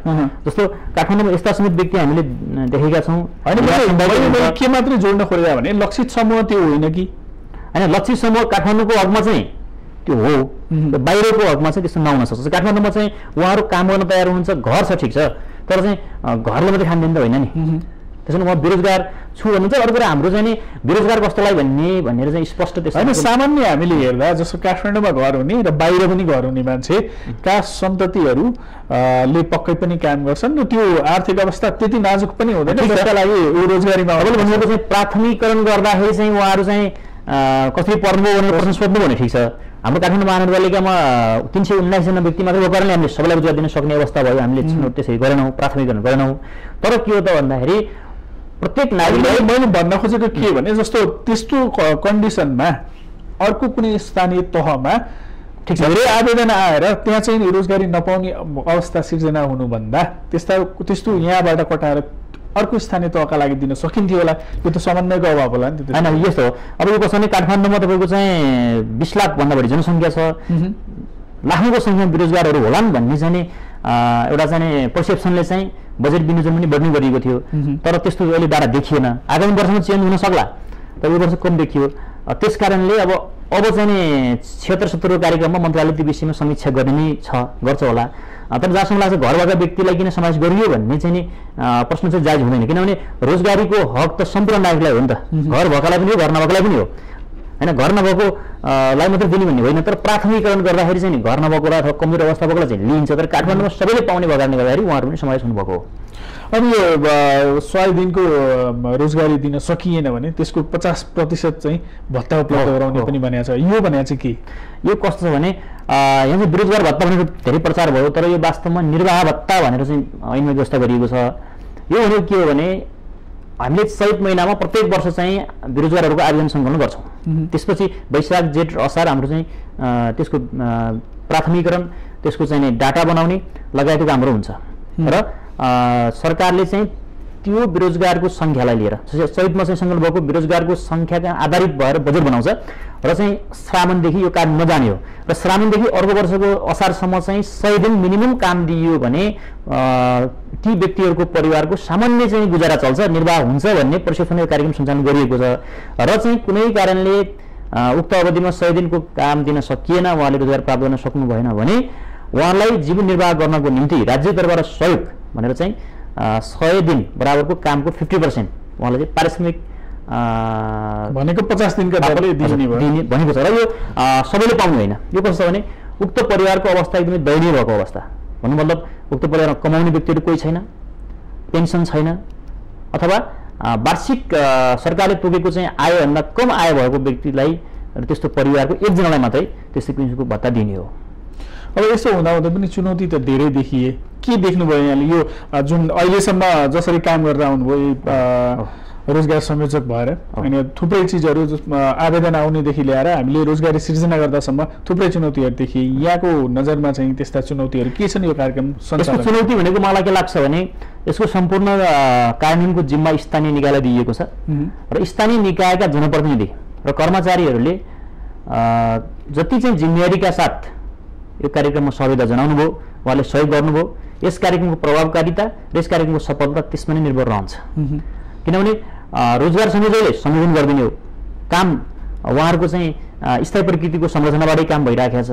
जस्तो काठमाडौँमा यस्ता समेत व्यक्ति हामीले देखेका छौँ। के मात्रै जोड्न खोजेका भने लक्षित समूह त्यो होइन कि होइन, लक्षित समूह काठमाडौँको हकमा चाहिँ त्यो हो, बाहिरको हकमा चाहिँ त्यस्तो नहुन सक्छ। काठमाडौँमा चाहिँ उहाँहरू काम गर्न तयार हुनुहुन्छ, घर छ ठिक छ, तर चाहिँ घरले मात्रै खान दिनु त होइन नि। त्यसो भने उहाँ बेरोजगार छु भन्नुहुन्छ। अरू कुरा हाम्रो चाहिँ नि बेरोजगार कस्तोलाई भनेर चाहिँ स्पष्ट त्यस्तो होइन। सामान्य हामीले हेर्दा जस्तो काठमाडौँमा घर हुने र बाहिर पनि घर हुने मान्छेका सन्ततिहरू ले पक्कै पनि काम गर्छन् र त्यो आर्थिक अवस्था त्यति नाजुक पनि हुँदैन जसका लागि रोजगारीमा तपाईँले भनेको चाहिँ प्राथमिकरण गर्दाखेरि चाहिँ उहाँहरू चाहिँ कसरी पर्नुभयो भनेर प्रश्न सोध्नु भने ठिक छ। हाम्रो काठमाडौँ महानगरपालिकामा 319 जना व्यक्ति मात्रै कारणले हामीले सबैलाई रोजगार दिन सक्ने अवस्था भयो। हामीले त्यसरी गरेनौँ, प्राथमिकरण गरेनौँ। तर के हो त भन्दाखेरि प्रत्येक नागरिकलाई मैले भन्न खोजेको के भने जस्तो त्यस्तो कन्डिसनमा अर्को कुनै स्थानीय तहमा ठिक छ धेरै आवेदन आएर त्यहाँ चाहिँ रोजगारी नपाउने अवस्था सिर्जना हुनुभन्दा त्यस्तो यहाँबाट कटाएर अर्को स्थानीय तहका लागि दिन सकिन्थ्यो होला। यो त समन्वयको अभाव होला नि। होइन, यस्तो हो। अब यो कसो भने काठमाडौँमा तपाईँको चाहिँ 20 लाखभन्दा बढी जनसङ्ख्या छ, लाखौँको सङ्ख्या बेरोजगारहरू होलान् भन्ने चाहिँ एउटा चाहिँ पर्सेप्सनले चाहिँ बजेट विनियोजन पनि बढ्ने गरिएको थियो। तर त्यस्तो अहिले बारा देखिएन। आगामी वर्षमा चेन्ज हुन सक्ला, तर यो वर्ष कम देखियो। त्यस कारणले अब चाहिँ नि 76-70 कार्यक्रममा मन्त्रालयले त्यो विषयमा समीक्षा गर्ने नै गर्छ होला। तर जहाँसम्म लाग्छ घर भएका व्यक्तिलाई किन समावेश गरियो भन्ने चाहिँ नि प्रश्न चाहिँ जायज हुँदैन। किनभने रोजगारीको हक त सम्पूर्ण नागरिकलाई हो नि त। घर भएकालाई पनि हो, घर नभएकोलाई पनि हो होइन। घर नभएको लाई मात्रै दिने भन्ने होइन, तर प्राथमिकरण गर्दाखेरि चाहिँ नि घर नभएको अथवा कमजोर अवस्था भएकोलाई चाहिँ लिइन्छ। तर काठमाडौँमा सबैले पाउने भएको कारणले गर्दाखेरि उहाँहरू पनि समावेश हुनुभएको हो। अनि यो 100 दिनको रोजगारी दिन सकिएन भने त्यसको 50% चाहिँ भत्ता उपलब्ध गराउने पनि भनेको छ। यो भनेको चाहिँ के? यो कस्तो छ भने यहाँ चाहिँ बेरोजगार भत्ता भनेर धेरै प्रचार भयो, तर यो वास्तवमा निर्वाह भत्ता भनेर चाहिँ ऐनमा व्यवस्था गरिएको छ। यो भनेको के हो भने हामीले चैत महिनामा प्रत्येक वर्ष चाहिँ बेरोजगारहरूको आवेदन सङ्कलन गर्छौँ। त्यसपछि वैशाख जेठ असार हाम्रो चाहिँ त्यसको प्राथमिकरण त्यसको चाहिँ डाटा बनाउने लगायतको हाम्रो हुन्छ र सरकारले चाहिँ त्यो बेरोजगारको सङ्ख्यालाई लिएर चैतमा चाहिँ सङ्कलन भएको बेरोजगारको सङ्ख्याका आधारित भएर बजेट बनाउँछ र चाहिँ श्रावणदेखि यो काम नजाने हो र श्रावणदेखि अर्को वर्षको असारसम्म चाहिँ 100 दिन मिनिमम काम दिइयो भने ती व्यक्तिहरूको परिवारको सामान्य चाहिँ गुजारा चल्छ, निर्वाह हुन्छ भन्ने पर्सेप्सनले कार्यक्रम सञ्चालन गरिएको छ। र चाहिँ कुनै कारणले उक्त अवधिमा 100 दिनको काम दिन सकिएन, उहाँले रोजगार प्राप्त गर्न सक्नु भएन भने उहाँलाई जीवन निर्वाह गर्नको निम्ति राज्य तर्फबाट सहयोग भनेर चाहिँ 100 दिन बराबरको कामको 50% उहाँलाई चाहिँ पारिश्रमिक भनेको 50 दिनका दरले दिने भनेको छ। र यो सबैले पाउनु होइन। यो कस्तो छ भने उक्त परिवारको अवस्था एकदमै दयनीय भएको अवस्था भन्नु मतलब उक्त परिवारमा कमाउने व्यक्तिहरू कोही छैन, पेन्सन छैन, अथवा वार्षिक सरकारले तोकेको चाहिँ आयभन्दा कम आय भएको व्यक्तिलाई र त्यस्तो परिवारको एकजनालाई मात्रै त्यस्तो किसिमको भत्ता दिने हो। अब यसो हुँदा पनि चुनौती त धेरै देखिए। के देख्नुभयो यहाँले यो जुन अहिलेसम्म जसरी काम गरेर आउनुभयो रोजगार संयोजक भएर अनि थुप्रै चिजहरू आवेदन आउनेदेखि ल्याएर हामीले रोजगारी सिर्जना गर्दासम्म थुप्रै चुनौतीहरू देखिए। यहाँको नजरमा चाहिँ त्यस्ता चुनौतीहरू के छन् यो कार्यक्रम सञ्चालन? चुनौती भनेको मलाई के लाग्छ भने यसको सम्पूर्ण कार्यान्वयनको जिम्मा स्थानीय निकायलाई दिइएको छ र स्थानीय निकायका जनप्रतिनिधि र कर्मचारीहरूले जति चाहिँ जिम्मेवारीका साथ यो कार्यक्रममा सहभागिता जनाउनु भयो, उहाँले सहयोग गर्नुभयो, यस कार्यक्रमको प्रभावकारिता र यस कार्यक्रमको सफलता त्यसमा नै निर्भर रहन्छ। किनभने रोजगार संयोजकले संयोजन गरिदिने हो काम, उहाँहरूको चाहिँ स्थायी प्रकृतिको संरचनाबाटै काम भइरहेको छ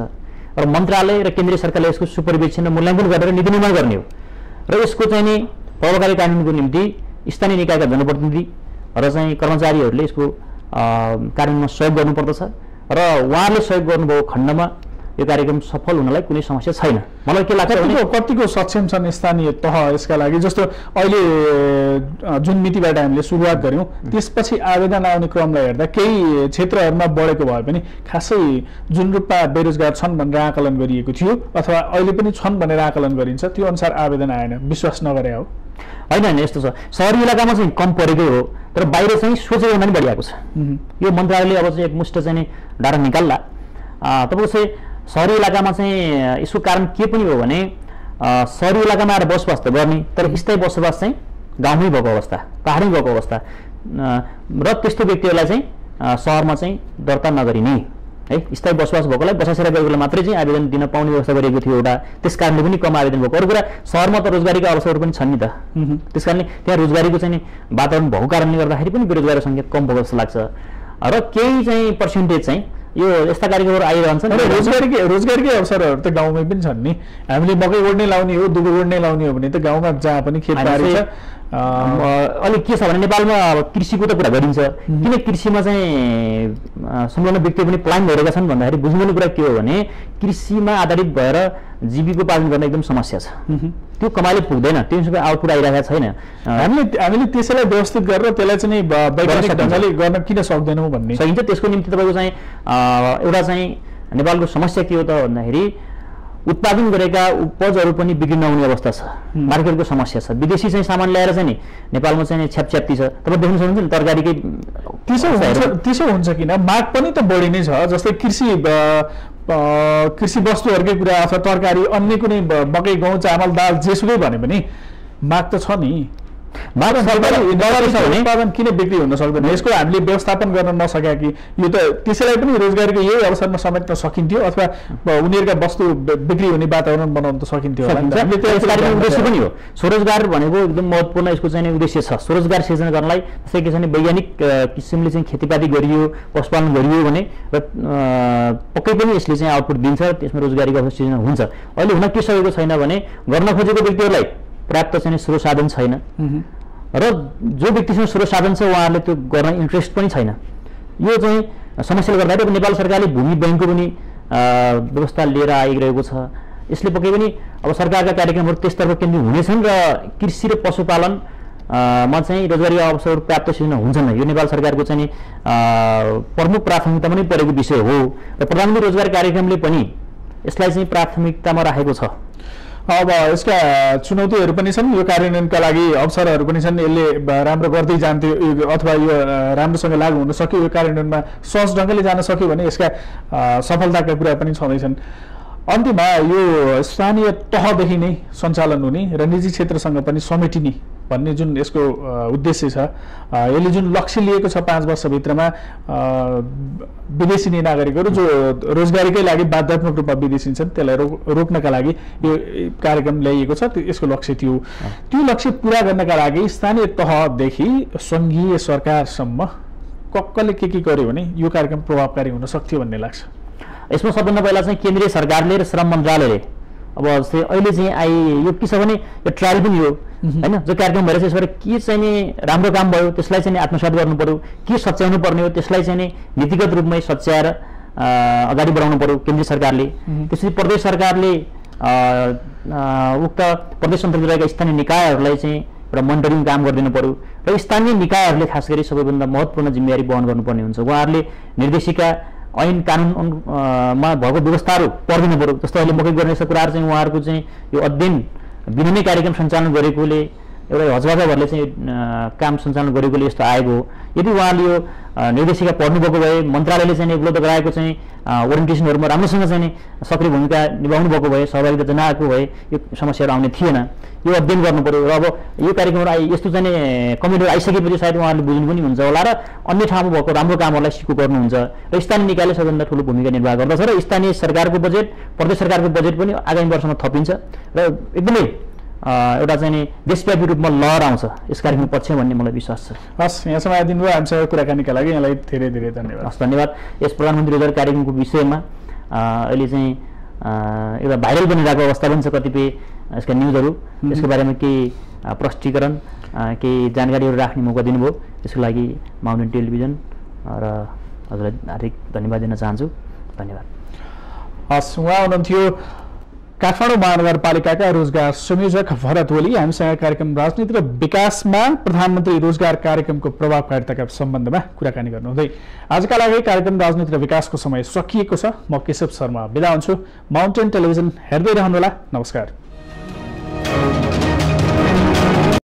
र मन्त्रालय र केन्द्रीय सरकारले यसको सुपरिवेक्षण र मूल्याङ्कन गरेर नीति निर्माण गर्ने हो र यसको चाहिँ नि प्रभावकारी कार्यान्वयनको निम्ति स्थानीय निकायका जनप्रतिनिधि र चाहिँ कर्मचारीहरूले यसको कार्यान्वयनमा सहयोग गर्नुपर्दछ र उहाँहरूले सहयोग गर्नुभएको खण्डमा यो कार्यक्रम सफल हुनलाई कुनै समस्या छैन। मलाई के लाग्छ भने कतिको सक्षम छन् स्थानीय तह यसका लागि? जस्तो अहिले जुन मितिबाट हामीले सुरुवात गर्यौं त्यसपछि आवेदन आउने क्रमलाई हेर्दा केही क्षेत्रहरूमा बढेको भए पनि खासै जुन रूपमा बेरोजगार छन् भनेर आकलन गरिएको थियो अथवा अहिले पनि छन् भनेर आकलन गरिन्छ त्यो अनुसार आवेदन आएन, विश्वास नगरे हो? होइन, यस्तो छ, सहरी इलाकामा चाहिँ कम परेकै हो, तर बाहिर चाहिँ सोचेको पनि बढिरहेको छ। यो मन्त्रालयले अब चाहिँ एकमुष्ट चाहिँ नि डाटा निकाल्ला। तपाईँको चाहिँ सहरी इलाकामा चाहिँ यसको कारण के पनि हो भने सहरी इलाकामा आएर बसोबास त गर्ने, तर स्थायी बसोबास चाहिँ गाउँमै भएको अवस्था, पाहाडमै भएको अवस्था र त्यस्तो व्यक्तिहरूलाई चाहिँ सहरमा चाहिँ दर्ता नगरिने है, स्थायी बसोबास भएकोलाई बसासेरा गरेकोलाई मात्रै चाहिँ आवेदन दिन पाउने व्यवस्था गरिएको थियो एउटा। त्यस कारणले पनि कम आवेदन भएको। अरू कुरा सहरमा त रोजगारीका अवसरहरू पनि छन् नि त, त्यस कारणले त्यहाँ रोजगारीको चाहिँ वातावरण भएको कारणले गर्दाखेरि पनि बेरोजगारी सङ्ख्या कम भएको जस्तो लाग्छ। र केही चाहिँ पर्सेन्टेज चाहिँ यो यस्ता कार्यक्रमहरू आइरहन्छन्। रोजगारीकै अवसरहरू त गाउँमै पनि छन् नि। हामीले मकै गोड्नै लाउने हो, दुबो गोड्नै लाउने हो भने त गाउँमा जहाँ पनि खेतबारी छ। अलिक के छ भने नेपालमा कृषिको त कुरा गरिन्छ, किन कृषिमा चाहिँ संलग्न व्यक्ति पनि पलायन भइरहेका छन् भन्दाखेरि बुझ्नुपर्ने कुरा के हो भने कृषिमा आधारित भएर जीविकोपार्जन गर्न एकदम समस्या छ। त्यो कमाइले पुग्दैन, त्यसको आउटपुट आइरहेको छैन। हामीले त्यसैलाई व्यवस्थित गरेर त्यसलाई चाहिँ वैज्ञानिक ढङ्गले गर्न किन सक्दैनौँ भन्ने सकिन्छ। त्यसको निम्ति तपाईँको चाहिँ एउटा चाहिँ नेपालको समस्या के हो त भन्दाखेरि उत्पादन गरेका उपजहरू पनि बिक्री नहुने अवस्था छ, मार्केटको समस्या छ। विदेशी चाहिँ सामान ल्याएर चाहिँ नि नेपालमा चाहिँ छ्यापछ्याप्ती छ। तपाईँ देख्न सक्नुहुन्छ नि तरकारीकै त्यसो हुन्छ किन? माग पनि त बढी नै छ। जस्तै कृषि वस्तुहरूकै कुरा अथवा तरकारी अन्य कुनै मकै गहुँ चामल दाल जेसुकै भने पनि माग त छ नि। उत्पादन किन बिक्री हुन सक्दैन? यसको हामीले व्यवस्थापन गर्न नसक्या कि यो त त्यसैलाई पनि रोजगारीको यही अवसरमा समेट्न सकिन्थ्यो अथवा उनीहरूका वस्तु बिक्री हुने वातावरण बनाउन त सकिन्थ्यो। उद्देश्य पनि हो स्वरोजगार भनेको एकदम महत्त्वपूर्ण यसको चाहिँ उद्देश्य छ। स्वरोजगार सिर्जना गर्नलाई जस्तै के छ भने वैज्ञानिक किसिमले चाहिँ खेतीपाती गरियो, पशुपालन गरियो भने र पक्कै पनि यसले चाहिँ आउटपुट दिन्छ, त्यसमा रोजगारीको अवसर सिर्जना हुन्छ। अहिले हुन के सकेको छैन भने गर्न खोजेको व्यक्तिहरूलाई पर्याप्त चाहिँ स्रोत साधन छैन र जो व्यक्तिसँग स्रोत साधन छ उहाँहरूले त्यो गर्न इन्ट्रेस्ट पनि छैन। यो चाहिँ समस्याले गर्दाखेरि नेपाल सरकारले भूमि बैङ्कको पनि व्यवस्था लिएर आइरहेको छ। यसले पक्कै पनि अब सरकारका कार्यक्रमहरू त्यसतर्फ केन्द्रित हुनेछन् र कृषि र पशुपालनमा चाहिँ रोजगारी अवसरहरू पर्याप्त सिर्जना हुन्छन्। यो नेपाल सरकारको चाहिँ प्रमुख प्राथमिकता पनि परेको विषय हो र प्रधानमन्त्री रोजगार कार्यक्रमले पनि यसलाई चाहिँ प्राथमिकतामा राखेको छ। अब यसका चुनौतीहरू पनि छन्, यो कार्यान्वयनका लागि अवसरहरू पनि छन्। यसले राम्रो गर्दै जान्थ्यो अथवा यो राम्रोसँग लागू हुन सक्यो, यो कार्यान्वयनमा सहज ढङ्गले जान सक्यो भने यसका सफलताका कुरा पनि छँदैछन्। अन्त्यमा यो स्थानीय तहदेखि नै सञ्चालन हुने र निजी क्षेत्रसँग पनि समेटिने भन्ने जुन यसको उद्देश्य छ, यसले जुन लक्ष्य लिएको छ 5 वर्षभित्रमा विदेशी नागरिकहरू जो रोजगारीकै लागि बाध्यात्मक रूपमा विदेशी छन् त्यसलाई रोक्नका लागि यो कार्यक्रम ल्याइएको छ। यसको लक्ष्य त्यो लक्ष्य पुरा गर्नका लागि स्थानीय तहदेखि सङ्घीय सरकारसम्म कसले के गर्यो भने यो कार्यक्रम प्रभावकारी हुन सक्थ्यो भन्ने लाग्छ? यसमा सबभन्दा पहिला चाहिँ केन्द्रीय सरकारले र श्रम मन्त्रालयले अब जस्तै अहिले चाहिँ यो के छ भने यो ट्रायल पनि हो हैन, जो कार्यक्रम भइरहेछ यसबाट के चाहिँ नि राम्रो काम भयो त्यसलाई चाहिँ आत्मसात गर्नु पर्यो, के सच्याउनु पर्ने हो त्यसलाई चाहिँ नि नीतिगत रूपमै सच्याएर अगाडि बढाउनु पर्यो केन्द्रीय सरकारले। त्यसपछि प्रदेश सरकारले उक्त प्रदेश अन्तर्गत रहेका स्थानीय निकायहरूलाई चाहिँ एउटा मोनिटरिङ काम गरिदिनु पर्यो र स्थानीय निकायहरूले खास गरी सबैभन्दा महत्त्वपूर्ण जिम्मेवारी वहन गर्नुपर्ने हुन्छ। उहाँहरूले निर्देशिका ऐन कानुनमा भएको व्यवस्थाहरू पढिदिनु पर्यो। जस्तो अहिले मकै गर्ने यस्ता कुराहरू चाहिँ उहाँहरूको चाहिँ यो अध्ययन बिना नै कार्यक्रम सञ्चालन गरेकोले एउटा हजबाजाहरूले चाहिँ काम सञ्चालन गरेकोले यस्तो आएको हो। यदि उहाँले यो निर्देशिका पढ्नुभएको भए मन्त्रालयले चाहिँ उपलब्ध गराएको चाहिँ ओरिएन्टेसनहरूमा राम्रोसँग चाहिँ सक्रिय भूमिका निभाउनु भएको भए, सहभागिता जनाएको भए यो समस्याहरू आउने थिएन। यो अध्ययन गर्नु पर्यो र अब यो कार्यक्रमहरू यस्तो चाहिँ कमिटीहरू आइसकेपछि सायद उहाँहरूले बुझ्नु पनि हुन्छ होला र अन्य ठाउँमा भएको राम्रो कामहरूलाई सिको गर्नुहुन्छ र स्थानीय निकायले सबैभन्दा ठुलो भूमिका निर्वाह गर्दछ र स्थानीय सरकारको बजेट प्रदेश सरकारको बजेट पनि आगामी वर्षमा थपिन्छ र एकदमै एउटा चाहिँ नि देशव्यापी रूपमा लहर आउँछ यस कार्यक्रम पछि भन्ने मलाई विश्वास छ। हस्, यहाँसम्म आइदिनु भयो हामीसँग कुराकानीका लागि यहाँलाई धेरै धेरै धन्यवाद। हस्, धन्यवाद। यस प्रधानमन्त्री रोजगार कार्यक्रमको विषयमा अहिले चाहिँ एउटा भाइरल बनिरहेको अवस्था पनि छ कतिपय यसका न्युजहरू, यसको बारेमा केही प्रष्टीकरण केही जानकारीहरू राख्ने मौका दिनुभयो, त्यसको लागि माउन्टेन टेलिभिजन र हजुरलाई हार्दिक धन्यवाद दिन चाहन्छु। धन्यवाद। हस्, उहाँ हुनुहुन्थ्यो काठमाडौँ महानगरपालिकाका रोजगार संयोजक भरत ओली। हामीसँग कार्यक्रम राजनीति र विकासमा प्रधानमन्त्री रोजगार कार्यक्रमको प्रभावकारिताका सम्बन्धमा कुराकानी गर्नुहुँदै। आजका लागि कार्यक्रम राजनीति र विकासको समय सकिएको छ। म केशव शर्मा बिदा हुन्छु। माउन्टेन टेलिभिजन हेर्दै रहनुहोला। नमस्कार।